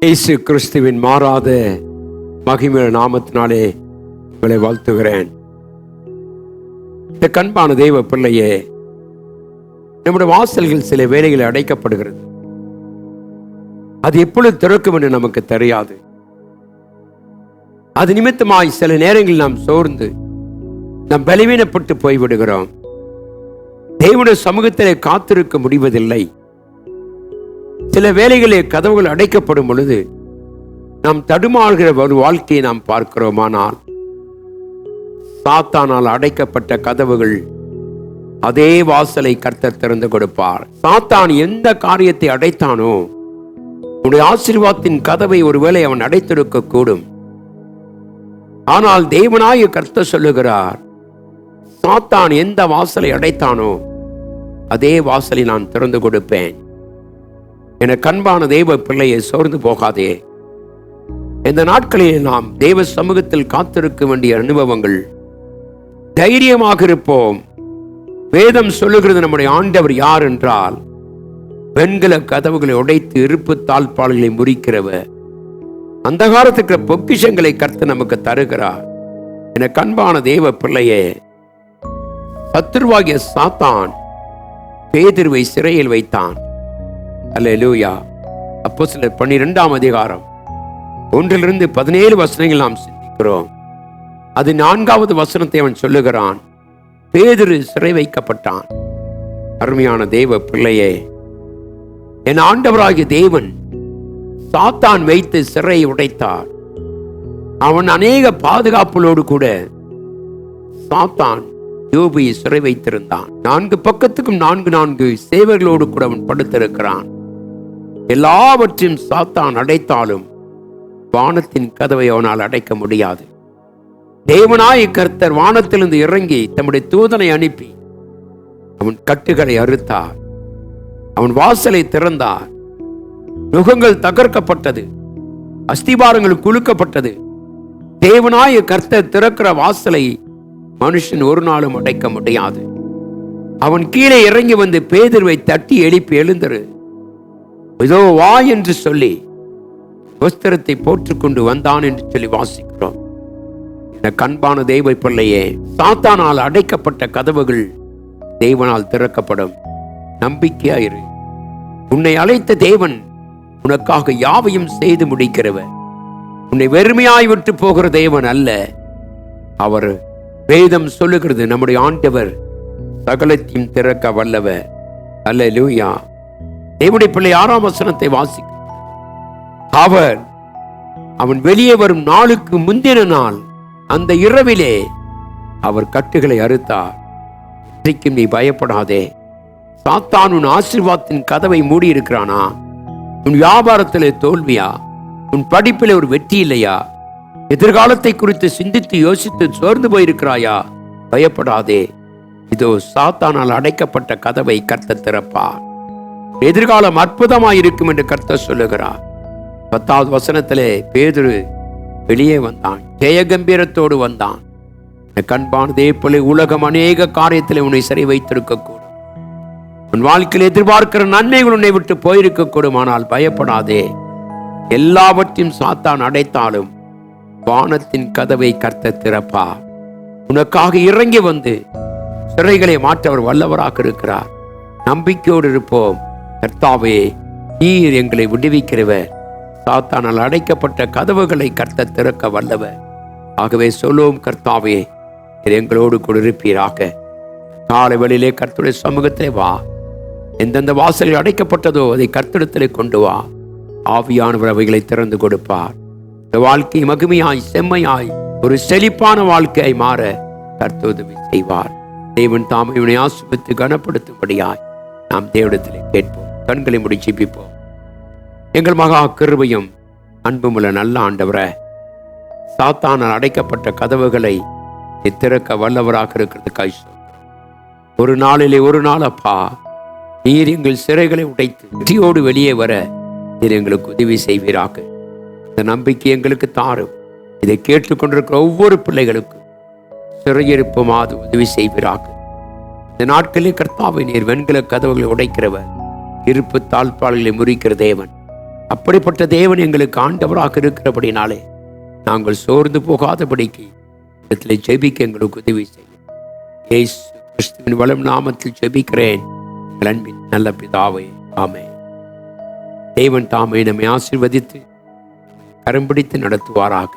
இயேசு கிறிஸ்துவின் மாறாத மகிமை நாமத்தினாலே உங்களை வாழ்த்துகிறேன். இந்த கண்பான தெய்வ பிள்ளையே, நம்முடைய வாசல்கள் சில வேளைகளில் அடைக்கப்படுகிறது. அது எப்பொழுது திறக்கும் என்று நமக்கு தெரியாது. அது நிமித்தமாய் சில நேரங்களில் நாம் சோர்ந்து நாம் பலவீனப்பட்டு போய்விடுகிறோம். தேவனுடைய சமூகத்திலே காத்திருக்க முடிவதில்லை. சில வேளைகளில் கதவுகள் அடைக்கப்படும் பொழுது நாம் தடுமாறுகிற ஒரு வாழ்க்கையை நாம் பார்க்கிறோமானால், சாத்தானால் அடைக்கப்பட்ட கதவுகள் அதே வாசலை கர்த்தர் திறந்து கொடுப்பார். சாத்தான் எந்த காரியத்தை அடைத்தானோ உன்னுடைய ஆசீர்வாதத்தின் கதவை ஒருவேளை அவன் அடைத்திருக்க கூடும். ஆனால் தேவனாய கர்த்தர் சொல்லுகிறார், சாத்தான் எந்த வாசலை அடைத்தானோ அதே வாசலை நான் திறந்து கொடுப்பேன். என கண்பான தெய்வ பிள்ளையை சோர்ந்து போகாதே. இந்த நாட்களில் நாம் தெய்வ சமூகத்தில் காத்திருக்க வேண்டிய அனுபவங்கள். தைரியமாக இருப்போம். வேதம் சொல்லுகிறது, நம்முடைய ஆண்டவர் யார் என்றால் வெண்கல கதவுகளை உடைத்து இருப்பு தாழ்பாள்களை முறிக்கிறவர். அந்த காலத்துக்கு பொக்கிஷங்களை கர்த்தர் நமக்கு தருகிறார். என கண்பான தெய்வ பிள்ளையே, சத்துருவாகிய சாத்தான் பேதுருவை சிறையில் வைத்தான். அல்லேலூயா. அப்போஸ்தலர் 12ஆம் அதிகாரம் 1-17 வசனங்கள் நாம் சிந்திக்கிறோம். அது 4வது வசனத்தை அவன் சொல்லுகிறான். பேதுரு சிறை வைக்கப்பட்டான். அருமையான தேவ பிள்ளையே, என் ஆண்டவராகிய தேவன் சாத்தான் வைத்து சிறையை உடைத்தார். அவன் அநேக பாதுகாப்புகளோடு கூட சாத்தான் யோபை சிறை வைத்திருந்தான். 4 பக்கத்துக்கும் 4 சேவர்களோடு கூட அவன் படுத்திருக்கிறான். எல்லாவற்றையும் சாத்தான் அடைத்தாலும் வானத்தின் கதவை அவனால் அடைக்க முடியாது. தேவனாய கர்த்தர் வானத்திலிருந்து இறங்கி தம்முடைய தூதனை அனுப்பி அவன் கட்டுகளை அறுத்தார். அவன் வாசலை திறந்தார். நுகங்கள் தகர்க்கப்பட்டது, அஸ்திபாரங்கள் குலுக்கப்பட்டது. தேவனாய கர்த்தர் திறக்கிற வாசலை மனுஷன் ஒரு நாளும் அடைக்க முடியாது. அவன் கீழே இறங்கி வந்து பேதுருவை தட்டி எழுப்பி, எழுந்திரு, இதோ வா என்று சொல்லி வஸ்திரத்தை போட்டுக்கொண்டு வந்தான் என்று சொல்லி வாசிக்கிறோம். என கண்பான தெய்வ பிள்ளையே, சாத்தானால் அடைக்கப்பட்ட கதவுகள் தேவனால் திறக்கப்படும். நம்பிக்கையாயிரு. உன்னை அழைத்த தேவன் உனக்காக யாவையும் செய்து முடிக்கிறவர். உன்னை வெறுமையாய் விட்டு போகிற தேவன் அல்ல. அவர் வேதம் சொல்லுகிறது, நம்முடைய ஆண்டவர் சகலத்தையும் திறக்க வல்லவர். அல்லேலூயா. தேவனுடைய பிள்ளை 6ஆம் வசனத்தை வாசிக்க, அவன் வெளியே வரும் நாளுக்கு முந்தின நாள் அந்த இரவிலே அவர் கட்டுகளை அறுத்தார். இன்றைக்கும் நீ பயப்படாதே. சாத்தான் உன் ஆசீர்வாதத்தின் கதவை மூடி இருக்கிறானா? உன் வியாபாரத்திலே தோல்வியா? உன் படிப்பிலே ஒரு வெற்றி இல்லையா? எதிர்காலத்தை குறித்து சிந்தித்து யோசித்து சோர்ந்து போயிருக்கிறாயா? பயப்படாதே. இதோ சாத்தானால் அடைக்கப்பட்ட கதவை கர்த்தர் திறப்பார். எதிர்காலம் அற்புதமாயிருக்கும் என்று கர்த்தர் சொல்லுகிறார். 10வது வசனத்திலே பேதுரு வெளியே வந்தான், ஜெய கம்பீரத்தோடு வந்தான். கண்பானதே போல உலகம் அநேக காரியத்திலே உன்னை சிறை வைத்திருக்க கூடும். உன் வாழ்க்கையில் எதிர்பார்க்கிற நன்மைகள் உன்னை விட்டு போயிருக்க கூடும். ஆனால் பயப்படாதே. எல்லாவற்றையும் சாத்தான் அடைத்தாலும் வானத்தின் கதவை கர்த்தர் திறப்பார். உனக்காக இறங்கி வந்து சிறைகளை மாற்ற அவர் வல்லவராக இருக்கிறார். நம்பிக்கையோடு இருப்போம். கர்த்தாவே, நீர் எங்களை விடுவிக்கிறவர். சாத்தானால் அடைக்கப்பட்ட கதவுகளை கர்த்தர் திறக்க வல்லவர். ஆகவே சொல்லுவோம், கர்த்தாவே, எங்களோடு கூட இருப்பீராக. காலை வேளையிலே கர்த்தருடைய சமூகத்திலே வா. எந்தெந்த வாசல்கள் அடைக்கப்பட்டதோ அதை கர்த்தரிடத்திலே கொண்டு வா. ஆவியானவர் அவைகளை திறந்து கொடுப்பார். இந்த வாழ்க்கை மகிமையாய் செம்மையாய் ஒரு செழிப்பான வாழ்க்கையாய் மாற கர்த்தர் உதவி செய்வார். தேவன் தாமே இவனை ஆசீர்வதித்து கனப்படுத்தும்படியாய் நாம் தேவனிடத்திலே கேட்போம். கண்களை மூடி ஜெபிப்போம். எங்கள் மகா கிருபையும் அன்புமுள்ள நல்ல ஆண்டவரே, சாத்தானால் அடைக்கப்பட்ட கதவுகளை திறக்க வல்லவராக இருக்கிறதுக்காய் ஒரு நாளிலே ஒரு நாள் அப்பா, நீர் எங்கள் சிறைகளை உடைத்து வெற்றியோடு வெளியே வர நீர் எங்களுக்கு உதவி செய்வீராக. இந்த நம்பிக்கை எங்களுக்கு தாரும். இதை கேட்டுக்கொண்டிருக்கிற ஒவ்வொரு பிள்ளைகளுக்கும் சிறையிருப்புமாது உதவி செய்வீராக. இந்த நாட்களில் கர்த்தாவை நீர் வெண்கல கதவுகளை உடைக்கிறவர், இருப்பு தாழ்பாள்களை முறிக்கிற தேவன். அப்படிப்பட்ட தேவன் எங்களுக்கு ஆண்டவராக இருக்கிறபடினாலே நாங்கள் சோர்ந்து போகாதபடிக்கு இடத்துல ஜெபிக்க எங்களுக்கு உதவி செய்யும். இயேசு கிறிஸ்துவின் வளம் நாமத்தில் ஜெபிக்கிறேன் எங்கள் அன்பின் நல்ல பிதாவே, ஆமென். தேவன் தாமே நம்மை ஆசீர்வதித்து கரம் பிடித்து நடத்துவாராக.